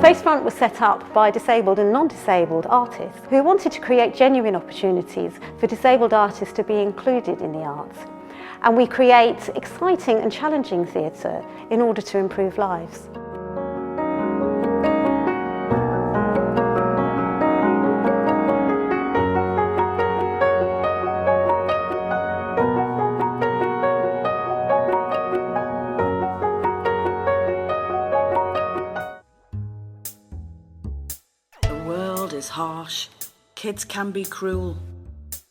Spacefront was set up by disabled and non-disabled artists who wanted to create genuine opportunities for disabled artists to be included in the arts. And we create exciting and challenging theatre in order to improve lives. The world is harsh. Kids can be cruel.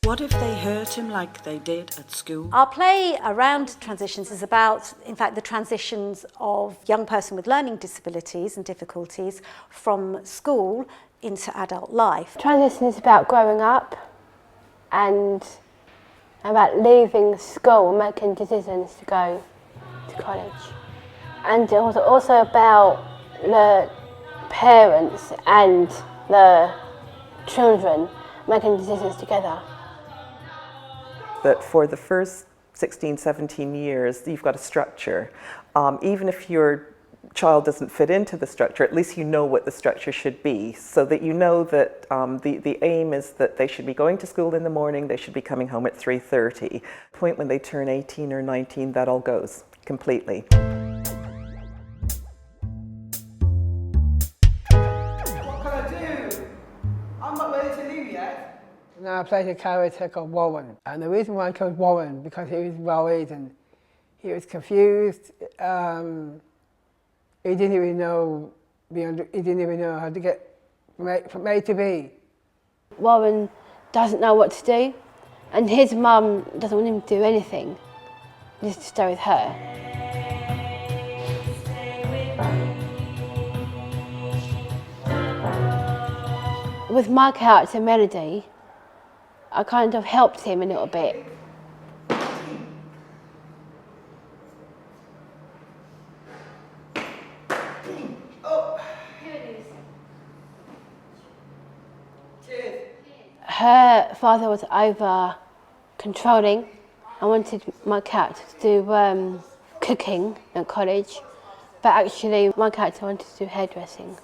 What if they hurt him like they did at school? Our play around transitions is about, in fact, the transitions of young person with learning disabilities and difficulties from school into adult life. Transition is about growing up and about leaving school and making decisions to go to college. And it was also about the parents and the children making decisions together. That for the first 16, 17 years, you've got a structure. Even if your child doesn't fit into the structure, at least you know what the structure should be, so that you know that the aim is that they should be going to school in the morning, they should be coming home at 3:30. The point when they turn 18 or 19, that all goes completely. What can I do? I'm not ready to leave yet. Now I played a character called Warren, and the reason why I called Warren because he was worried and he was confused. He didn't even know how to get from A to B. Warren doesn't know what to do, and his mum doesn't want him to do anything, just to stay with her. With my character Melody, I kind of helped him a little bit. Her father was over controlling. I wanted my character to do cooking at college, but actually my character wanted to do hairdressing.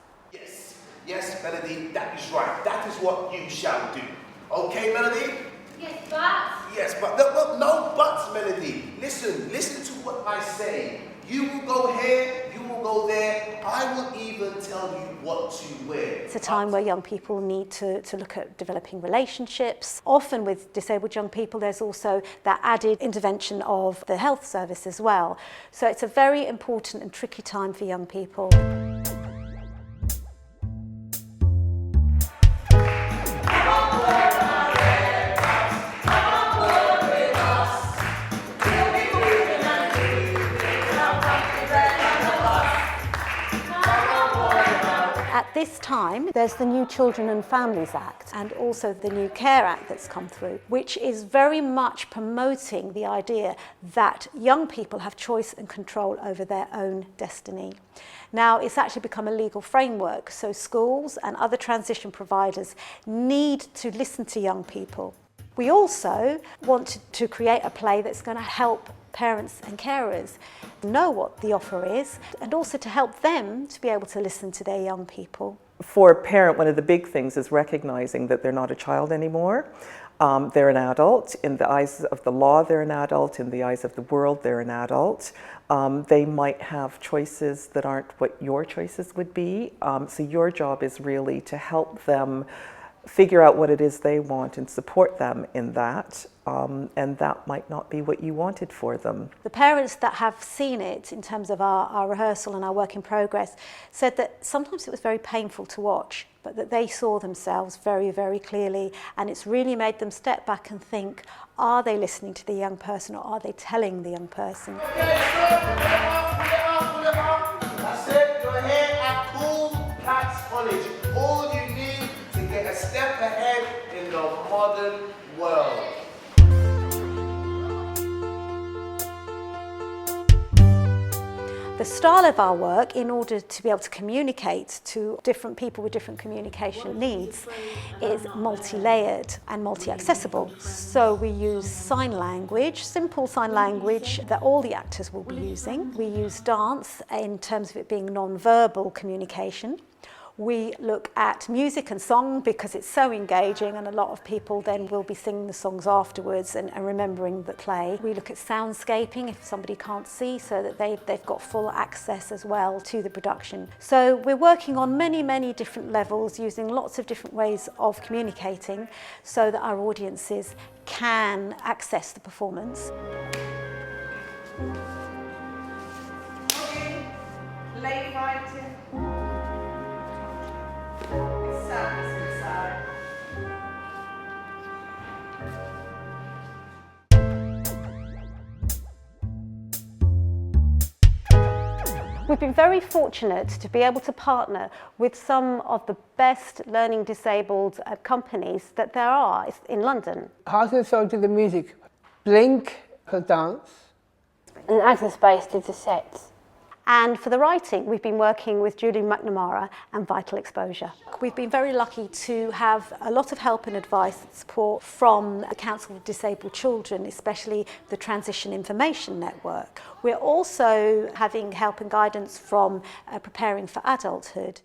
Yes, Melody, that is right. That is what you shall do. Okay, Melody? Yes, but? Yes, but no buts, Melody. Listen to what I say. You will go here, you will go there. I will even tell you what to wear. It's a time where young people need to look at developing relationships. Often with disabled young people, there's also that added intervention of the health service as well. So it's a very important and tricky time for young people. At this time, there's the new Children and Families Act and also the new Care Act that's come through, which is very much promoting the idea that young people have choice and control over their own destiny. Now, it's actually become a legal framework, so schools and other transition providers need to listen to young people. We also want to create a play that's going to help parents and carers know what the offer is, and also to help them to be able to listen to their young people. For a parent, one of the big things is recognizing that they're not a child anymore. They're an adult. In the eyes of the law, they're an adult. In the eyes of the world, they're an adult. They might have choices that aren't what your choices would be. So your job is really to help them figure out what it is they want and support them in that, and that might not be what you wanted for them. The parents that have seen it in terms of our rehearsal and our work in progress said that sometimes it was very painful to watch, but that they saw themselves very, very clearly, and it's really made them step back and think, are they listening to the young person or are they telling the young person? That's it, you're here at Cool Cats College. All you need to get a step ahead in the modern world. The style of our work, in order to be able to communicate to different people with different communication needs, is multi-layered and multi-accessible. So we use sign language, simple sign language that all the actors will be using. We use dance in terms of it being non-verbal communication. We look at music and song because it's so engaging, and a lot of people then will be singing the songs afterwards and remembering the play. We look at soundscaping if somebody can't see, so that they've got full access as well to the production. So we're working on many different levels, using lots of different ways of communicating so that our audiences can access the performance. Late writing. Inside. We've been very fortunate to be able to partner with some of the best learning disabled companies that there are in London. Heart and Soul did the music, Blink for dance. And Access Space did the sets. And for the writing, we've been working with Julie McNamara and Vital Exposure. We've been very lucky to have a lot of help and advice and support from the Council of Disabled Children, especially the Transition Information Network. We're also having help and guidance from Preparing for Adulthood.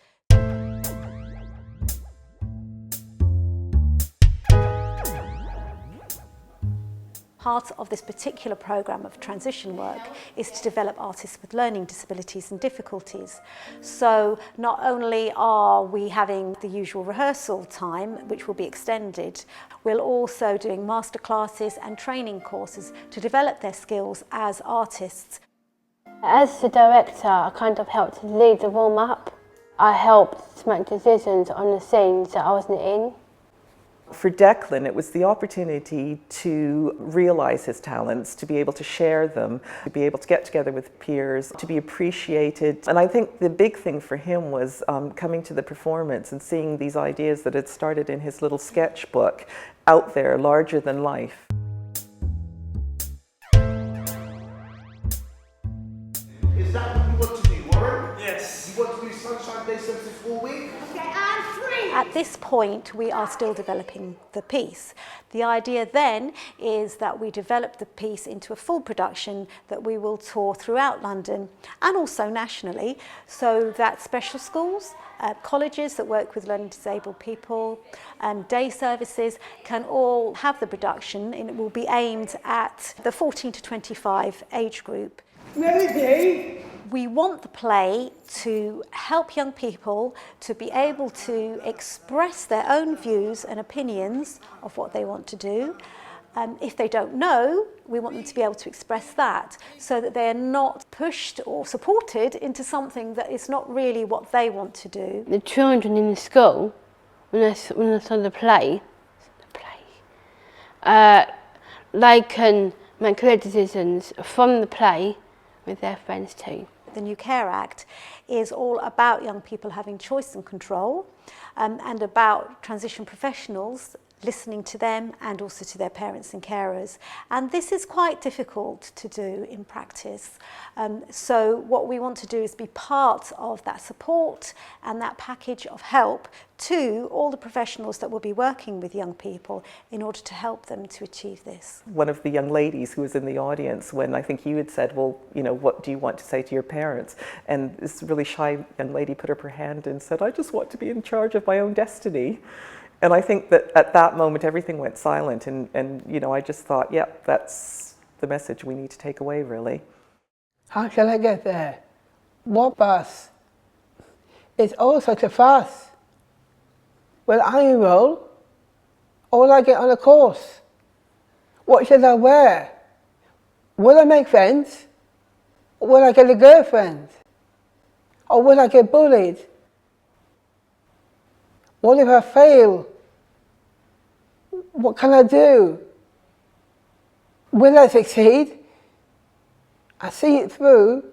Part of this particular programme of transition work is to develop artists with learning disabilities and difficulties. So not only are we having the usual rehearsal time, which will be extended, we're also doing masterclasses and training courses to develop their skills as artists. As the director, I kind of helped to lead the warm-up. I helped to make decisions on the scenes that I wasn't in. For Declan, it was the opportunity to realise his talents, to be able to share them, to be able to get together with peers, to be appreciated. And I think the big thing for him was coming to the performance and seeing these ideas that had started in his little sketchbook out there, larger than life. Is that what you want to do, Warren? Yes. You want to do Sunshine Day 74 week? Okay, and 3. At this point, we are still developing the piece. The idea then is that we develop the piece into a full production that we will tour throughout London and also nationally, so that special schools, colleges that work with learning disabled people, day services can all have the production, and it will be aimed at the 14 to 25 age group. Melody. We want the play to help young people to be able to express their own views and opinions of what they want to do. If they don't know, we want them to be able to express that so that they are not pushed or supported into something that is not really what they want to do. The children in the school, when I saw the play, they can make clear decisions from the play with their friends too. The New Care Act is all about young people having choice and control, and about transition professionals listening to them and also to their parents and carers. And this is quite difficult to do in practice. So what we want to do is be part of that support and that package of help to all the professionals that will be working with young people in order to help them to achieve this. One of the young ladies who was in the audience when I think you had said, well, you know, what do you want to say to your parents? And this really shy young lady put up her hand and said, I just want to be in charge of my own destiny. And I think that at that moment everything went silent, and you know, I just thought, yeah, that's the message we need to take away, really. How shall I get there? What bus? It's all such a fuss. Will I enroll? Or will I get on a course? What should I wear? Will I make friends? Or will I get a girlfriend? Or will I get bullied? What if I fail? What can I do? Will I succeed? I see it through.